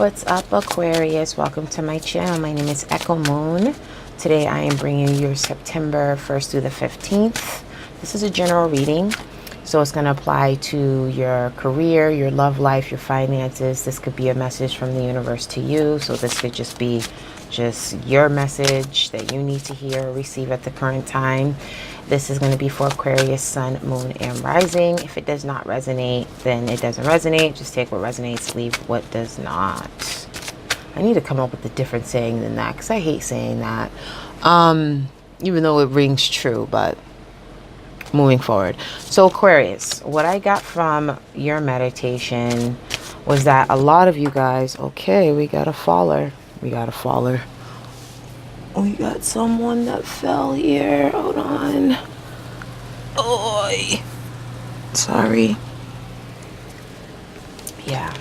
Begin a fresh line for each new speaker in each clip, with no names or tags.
What's up, Aquarius? Welcome to my channel. My name is Echo Moon. Today I am bringing you your September 1st through the 15th. This is a general reading, so it's going to apply to your career, your love life, your finances. This could be a message from the universe to you, so this could just be your message that you need to hear or receive at the current time. This is going to be for Aquarius, Sun, Moon, and Rising. If it does not resonate, then it doesn't resonate. Just take what resonates, leave what does not. I need to come up with a different saying than that, because I hate saying that. Even though it rings true, but moving forward. So Aquarius, what I got from your meditation was that a lot of you guys, okay, we got a faller. We got a faller. We got someone that fell here. Hold on. Oi. Sorry. Yeah,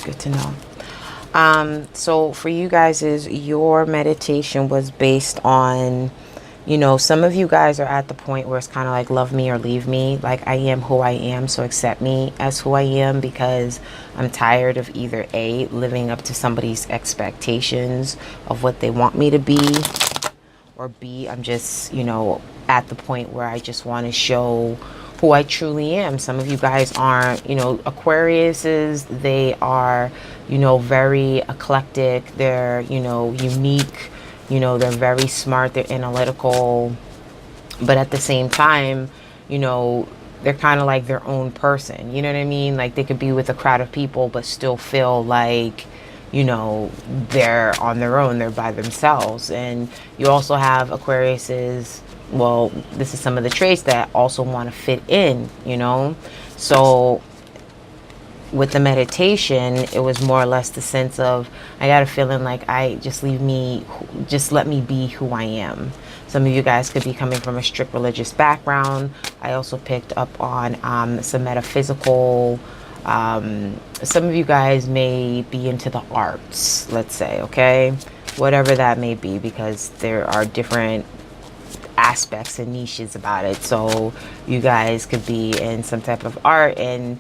good to know. So for you guys, your meditation was based on, some of you guys are at the point where it's kind of like love me or leave me. Like, I am who I am, so accept me as who I am, because I'm tired of either A, living up to somebody's expectations of what they want me to be, or B, I'm just, at the point where I just want to show who I truly am. Some of you guys aren't, Aquariuses, they are, very eclectic. They're, unique. They're very smart, they're analytical, but at the same time, they're kind of like their own person. You know what I mean? Like, they could be with a crowd of people, but still feel like, they're on their own, they're by themselves. And you also have Aquariuses, well, this is some of the traits that also want to fit in, So with the meditation, it was more or less the sense of, I got a feeling like just let me be who I am. Some of you guys could be coming from a strict religious background. I also picked up on some metaphysical. Some of you guys may be into the arts, let's say, okay? Whatever that may be, because there are different aspects and niches about it. So you guys could be in some type of art and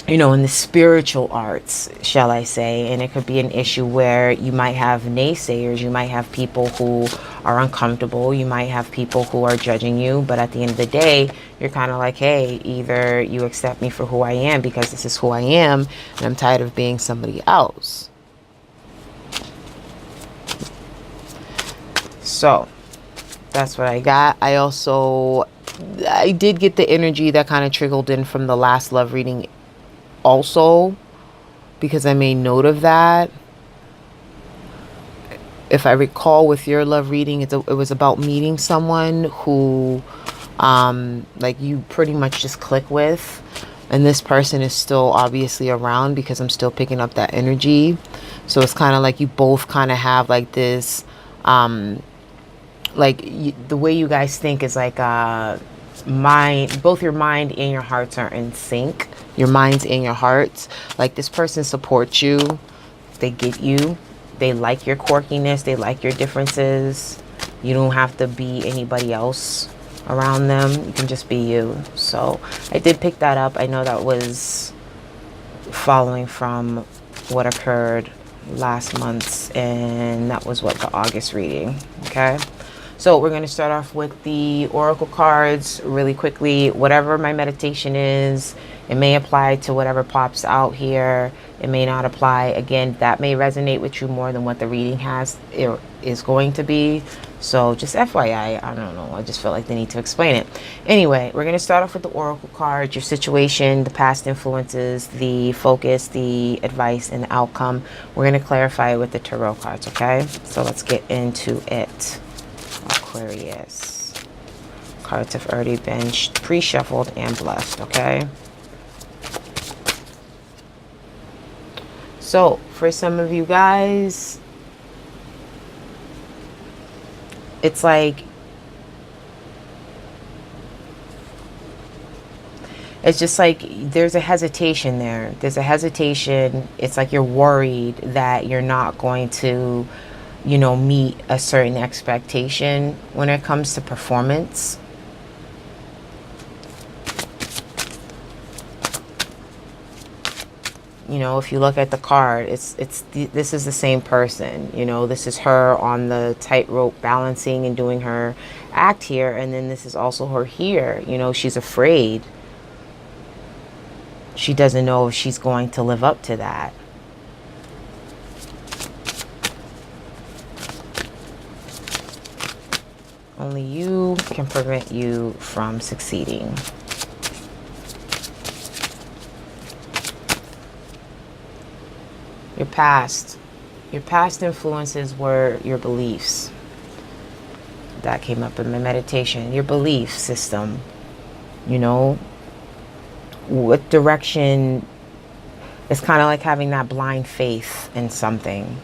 in the spiritual arts, shall I say, and it could be an issue where you might have naysayers, you might have people who are uncomfortable, you might have people who are judging you, but at the end of the day, you're kind of like, hey, either you accept me for who I am, because this is who I am, and I'm tired of being somebody else. So that's what I got. I did get the energy that kind of trickled in from the last love reading also, because I made note of that. If I recall, with your love reading, it was about meeting someone who like you pretty much just click with, and this person is still obviously around, because I'm still picking up that energy. So it's kind of like you both kind of have like this the way you guys think is like both your mind and your hearts are in sync. Your minds and your hearts. Like, this person supports you. They get you. They like your quirkiness. They like your differences. You don't have to be anybody else around them. You can just be you. So I did pick that up. I know that was following from what occurred last month, and that was the August reading. Okay. So we're going to start off with the oracle cards really quickly. Whatever my meditation is, it may apply to whatever pops out here. It may not apply. Again, that may resonate with you more than what the reading is going to be. So just FYI, I don't know. I just feel like they need to explain it. Anyway, we're going to start off with the oracle cards, your situation, the past influences, the focus, the advice, and the outcome. We're going to clarify it with the tarot cards, okay? So let's get into it. Aquarius. Cards have already been pre-shuffled and blessed, okay? So, for some of you guys, it's like, it's just like there's a hesitation there. There's a hesitation. It's like you're worried that you're not going to meet a certain expectation when it comes to performance. you know, if you look at the card, this is the same person. You know, this is her on the tightrope balancing and doing her act here, and then this is also her here. You know, she's afraid. She doesn't know if she's going to live up to that. Only you can prevent you from succeeding. Your past influences were your beliefs. That came up in my meditation. Your belief system. You know, what direction. It's kind of like having that blind faith in something.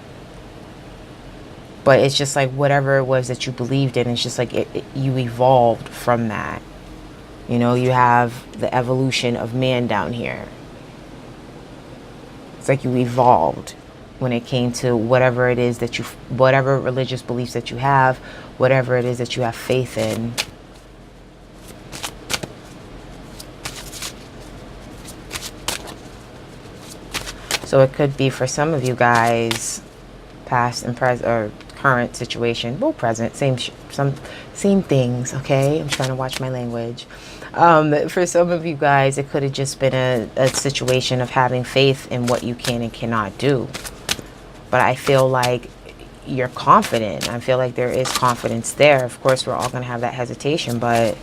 But it's just like whatever it was that you believed in, it's just like you evolved from that. You know, you have the evolution of man down here. It's like you evolved when it came to whatever it is that whatever religious beliefs that you have, whatever it is that you have faith in. So it could be for some of you guys, past and present, or current situation, well, present, same things. Okay, I'm trying to watch my language. For some of you guys, it could have just been a situation of having faith in what you can and cannot do. But I feel like you're confident. I feel like there is confidence there. Of course, we're all going to have that hesitation, but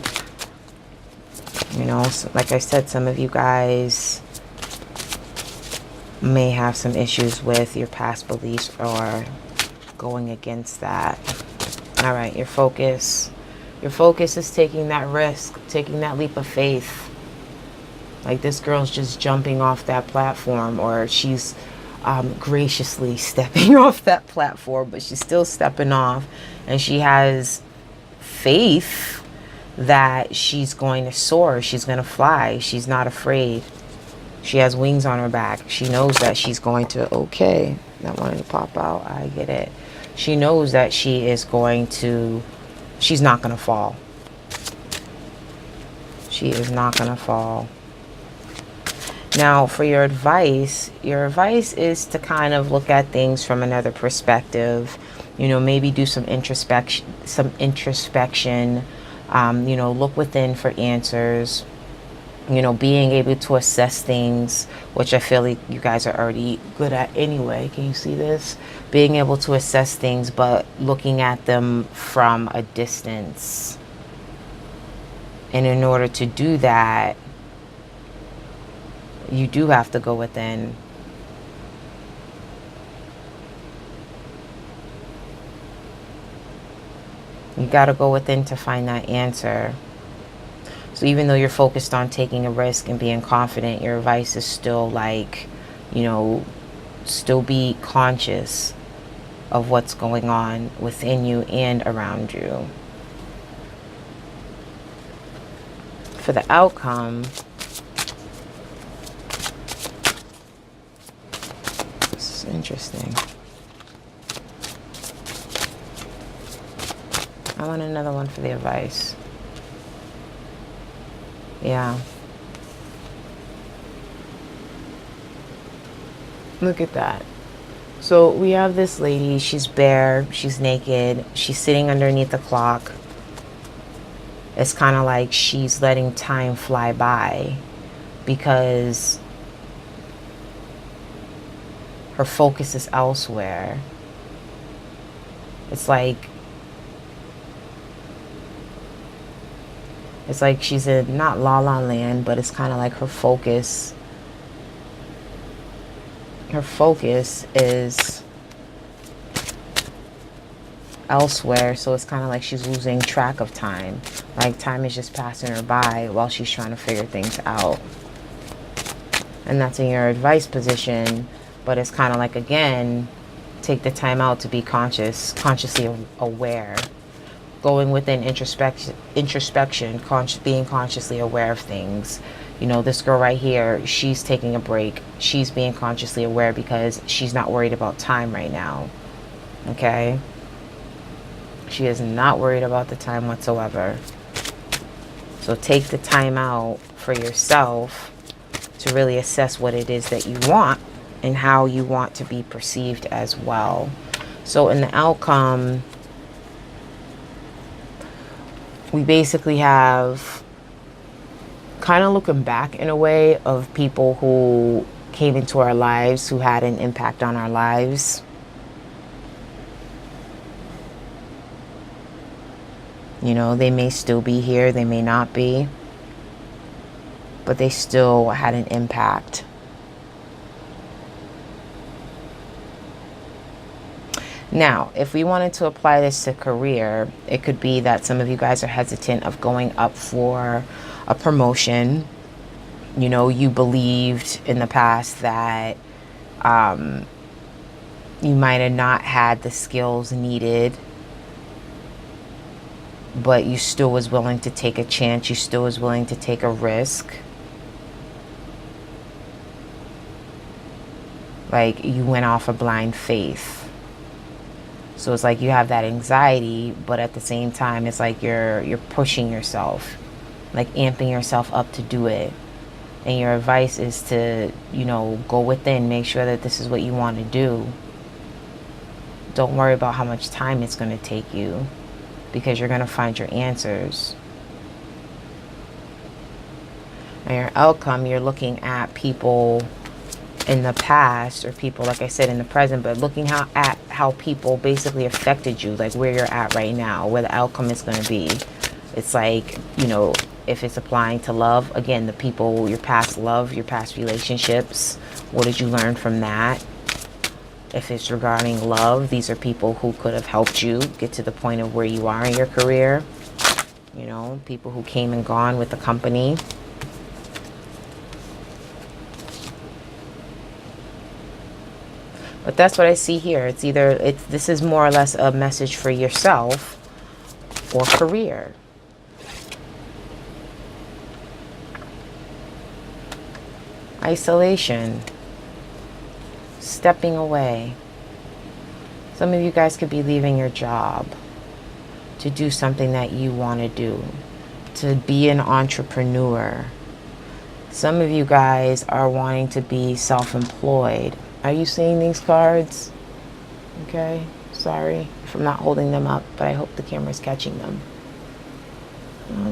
you know, like I said, some of you guys may have some issues with your past beliefs or going against that. All right, your focus is taking that risk, taking that leap of faith. Like this girl's just jumping off that platform, or she's graciously stepping off that platform, but she's still stepping off, and she has faith that she's going to soar, she's going to fly, she's not afraid. She has wings on her back. She knows that she's going to, okay, that wanted to pop out, I get it. She knows that she's not going to fall. She is not going to fall. Now, for your advice is to kind of look at things from another perspective. You know, maybe do some introspection. You know, look within for answers. You know, being able to assess things, which I feel like you guys are already good at anyway. Can you see this? Being able to assess things, but looking at them from a distance. And in order to do that, you do have to go within. You got to go within to find that answer. So even though you're focused on taking a risk and being confident, your advice is still like, you know, still be conscious of what's going on within you and around you. For the outcome, this is interesting. I want another one for the advice. Yeah. Look at that. So we have this lady, she's bare, she's naked, she's sitting underneath the clock. It's kind of like she's letting time fly by because her focus is elsewhere. It's like she's in, not La La Land, but it's kind of like her focus is elsewhere. So it's kind of like she's losing track of time. Like time is just passing her by while she's trying to figure things out. And that's in your advice position. But it's kind of like, again, take the time out to be consciously aware. Going within introspection, being consciously aware of things. You know, this girl right here, she's taking a break. She's being consciously aware because she's not worried about time right now. Okay? She is not worried about the time whatsoever. So take the time out for yourself to really assess what it is that you want and how you want to be perceived as well. So in the outcome, we basically have kind of looking back in a way of people who came into our lives, who had an impact on our lives. You know, they may still be here, they may not be, but they still had an impact. Now, if we wanted to apply this to career, it could be that some of you guys are hesitant of going up for a promotion. You know, you believed in the past that you might have not had the skills needed, but you still was willing to take a chance. You still was willing to take a risk. Like you went off of blind faith. So it's like you have that anxiety, but at the same time, it's like you're pushing yourself, like amping yourself up to do it. And your advice is to, you know, go within, make sure that this is what you want to do. Don't worry about how much time it's going to take you, because you're going to find your answers. And your outcome, you're looking at people in the past, or people, like I said, in the present, but looking at how people basically affected you, like where you're at right now, where the outcome is going to be. It's like, you know, if it's applying to love, again, the people, your past love, your past relationships, what did you learn from that? If it's regarding love, these are people who could have helped you get to the point of where you are in your career. You know, people who came and gone with the company. But that's what I see here. It's either, this is more or less a message for yourself or career. Isolation. Stepping away. Some of you guys could be leaving your job to do something that you want to do, to be an entrepreneur. Some of you guys are wanting to be self-employed. Are you seeing these cards? Okay, sorry if I'm not holding them up, but I hope the camera's catching them.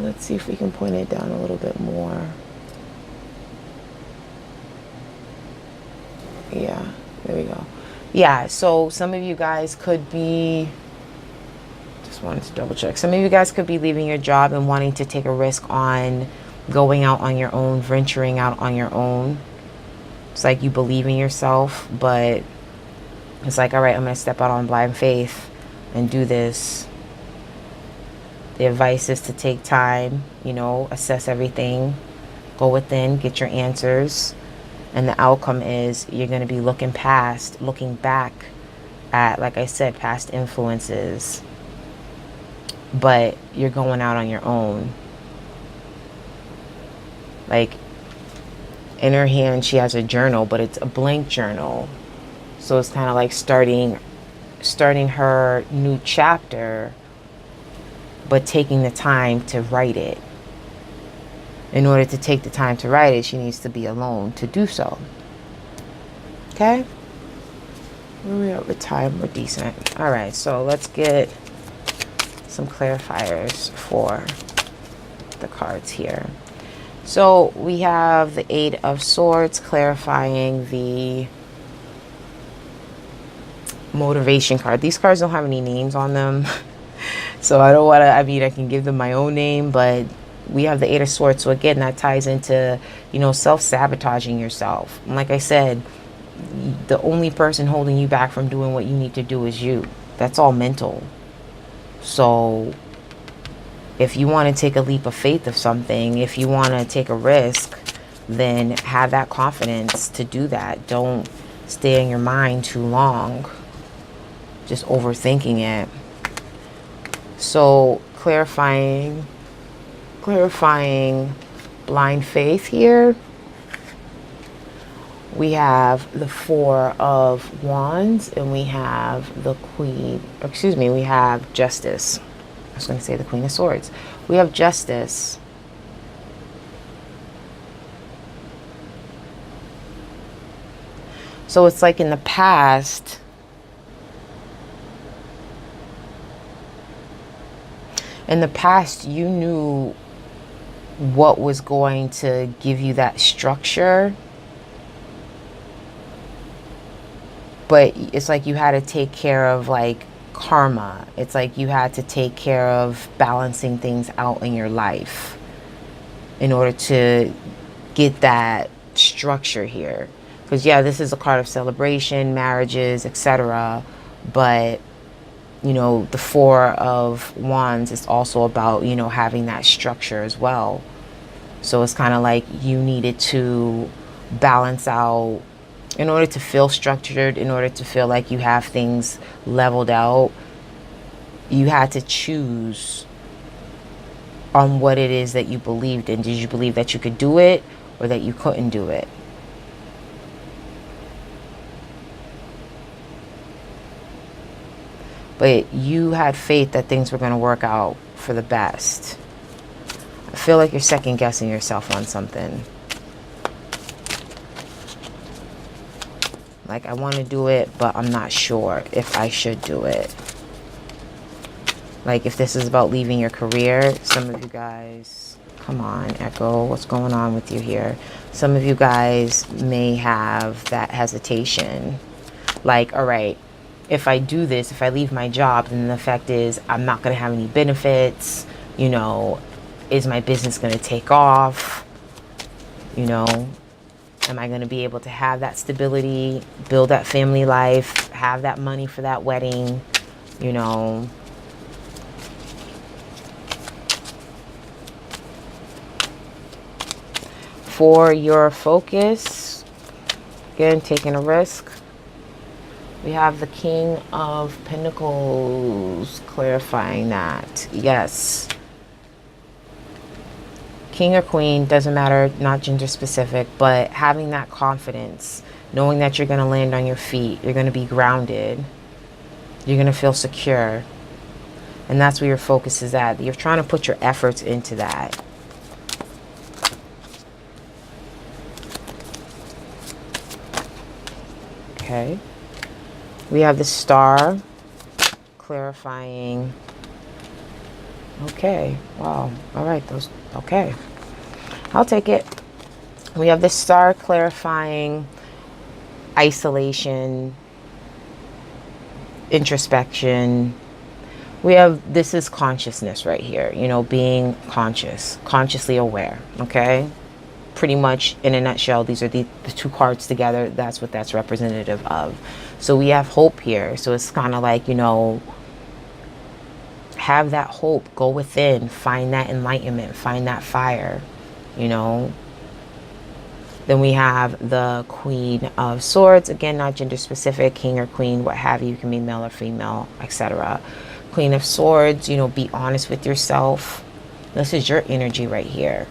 Let's see if we can point it down a little bit more. Yeah, there we go. Yeah, so some of you guys could be, just wanted to double check. Some of you guys could be leaving your job and wanting to take a risk on going out on your own, venturing out on your own. It's like you believe in yourself, but it's like, all right, I'm going to step out on blind faith and do this. The advice is to take time, you know, assess everything, go within, get your answers. And the outcome is you're going to be looking back at, like I said, past influences. But you're going out on your own. Like, in her hand, she has a journal, but it's a blank journal. So it's kind of like starting her new chapter, but taking the time to write it. In order to take the time to write it, she needs to be alone to do so. Okay? Where are we at with time? We're decent. All right, so let's get some clarifiers for the cards here. So we have the Eight of Swords clarifying the motivation card. These cards don't have any names on them. So I don't want to, I mean, I can give them my own name, but we have the Eight of Swords. So again, that ties into, you know, self-sabotaging yourself. And like I said, the only person holding you back from doing what you need to do is you. That's all mental. So if you want to take a leap of faith of something, if you want to take a risk, then have that confidence to do that. Don't stay in your mind too long, just overthinking it. So clarifying blind faith here. We have the Four of Wands, and we have the Queen, excuse me, we have Justice. I was going to say the Queen of Swords. We have Justice. So it's like in the past, you knew what was going to give you that structure, but it's like you had to take care of like karma. It's like you had to take care of balancing things out in your life in order to get that structure here. Because yeah, this is a card of celebration, marriages, etc. But you know, the Four of Wands is also about, you know, having that structure as well. So it's kind of like you needed to balance out in order to feel structured, in order to feel like you have things leveled out. You had to choose on what it is that you believed in. Did you believe that you could do it or that you couldn't do it? But you had faith that things were going to work out for the best. I feel like you're second guessing yourself on something. Like, I want to do it, but I'm not sure if I should do it. Like, if this is about leaving your career, some of you guys, come on, Echo, what's going on with you here? Some of you guys may have that hesitation. Like, all right, if I do this, if I leave my job, then the effect is I'm not going to have any benefits. You know, is my business going to take off? You know, am I going to be able to have that stability, build that family life, have that money for that wedding? You know, for your focus, again, taking a risk. We have the King of Pentacles, clarifying that. Yes. King or Queen, doesn't matter, not gender specific, but having that confidence, knowing that you're going to land on your feet, you're going to be grounded, you're going to feel secure. And that's where your focus is at. You're trying to put your efforts into that. Okay. We have the Star, clarifying. Okay. Wow. All right. Those. Okay. I'll take it. We have the Star, clarifying isolation, introspection. We have, this is consciousness right here. You know, being conscious, consciously aware. Okay. Pretty much in a nutshell, these are the two cards together. That's what that's representative of. So we have hope here. So it's kind of like, you know, have that hope, go within, find that enlightenment, find that fire, you know. Then we have the Queen of Swords, again, not gender specific, king or queen, what have you, you can be male or female, etc. Queen of Swords, you know, be honest with yourself. This is your energy right here.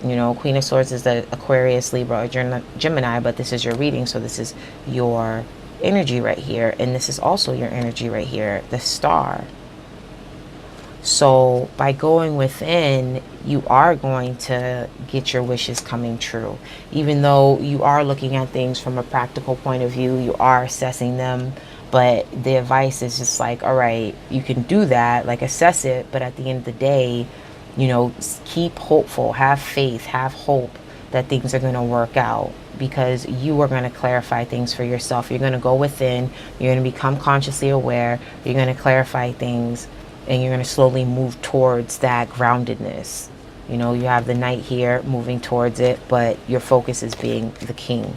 You know, Queen of Swords is the Aquarius, Libra, or Gemini, but this is your reading, so this is your energy right here, and this is also your energy right here, the Star. So by going within, you are going to get your wishes coming true. Even though you are looking at things from a practical point of view, you are assessing them, but the advice is just like, all right, you can do that, like assess it, but at the end of the day, you know, keep hopeful, have faith, have hope that things are going to work out, because you are going to clarify things for yourself. You're going to go within, you're going to become consciously aware, you're going to clarify things, and you're going to slowly move towards that groundedness. You know, you have the Knight here moving towards it, but your focus is being the King.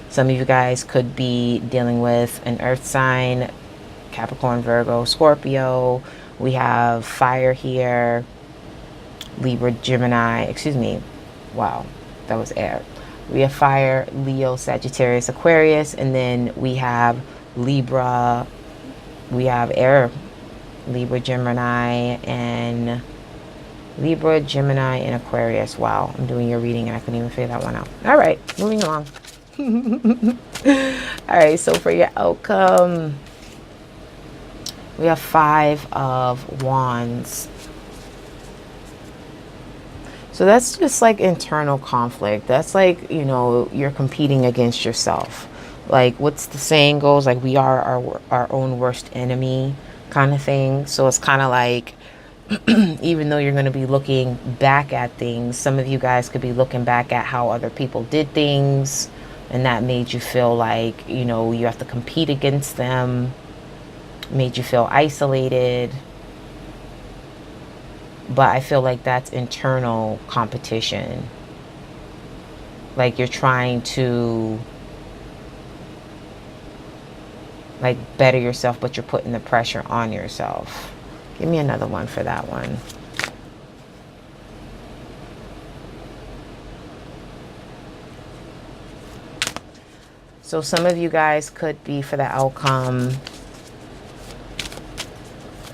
Some of you guys could be dealing with an earth sign, Capricorn, Virgo, Scorpio. We have fire here, Libra, Gemini, excuse me, wow, that was air. We have fire, Leo, Sagittarius, Aquarius, and then we have Libra, we have air, Libra, Gemini, and Aquarius. Wow, I'm doing your reading and I couldn't even figure that one out. All right, moving along. All right, so for your outcome, we have Five of Wands. So that's just like internal conflict. That's like, you know, you're competing against yourself. Like, what's the saying goes? Like, we are our own worst enemy kind of thing. So it's kind of like, even though you're going to be looking back at things, some of you guys could be looking back at how other people did things, and that made you feel like, you know, you have to compete against them, made you feel isolated. But I feel like that's internal competition. Like, you're trying to, like, better yourself, but you're putting the pressure on yourself. Give me another one for that one. So some of you guys could be, for the outcome,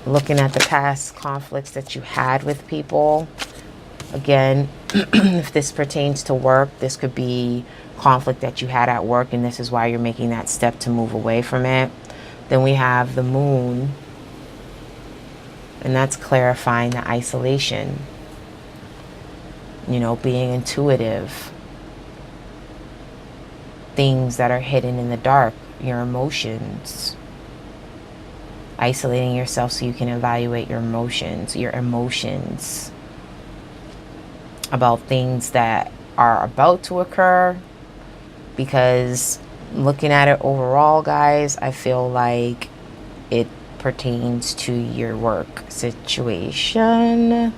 looking at the past conflicts that you had with people. Again, if this pertains to work, this could be conflict that you had at work, and this is why you're making that step to move away from it. Then we have the moon, and that's clarifying the isolation. You know, being intuitive. Things that are hidden in the dark, your emotions. Isolating yourself so you can evaluate your emotions about things that are about to occur. Because looking at it overall, guys, I feel like it pertains to your work situation.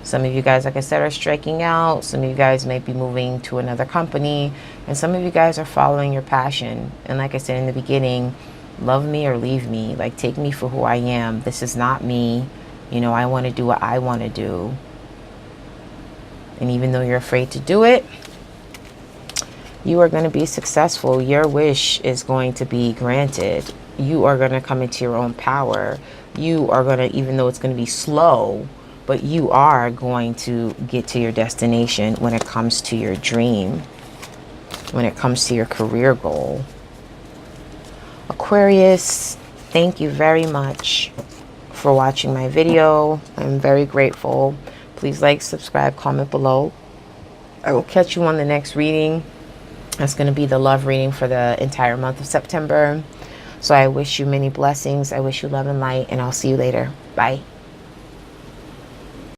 Some of you guys, like I said, are striking out. Some of you guys may be moving to another company, and some of you guys are following your passion. And like I said in the beginning, love me or leave me. Like, take me for who I am. This is not me. You know, I want to do what I want to do. And even though you're afraid to do it, you are going to be successful. Your wish is going to be granted. You are going to come into your own power. You are going to, even though it's going to be slow, but you are going to get to your destination when it comes to your dream, when it comes to your career goal. Aquarius, thank you very much for watching my video. I'm very grateful. Please like, subscribe, comment below. I will catch you on the next reading. That's going to be the love reading for the entire month of September. So I wish you many blessings. I wish you love and light, and I'll see you later. Bye.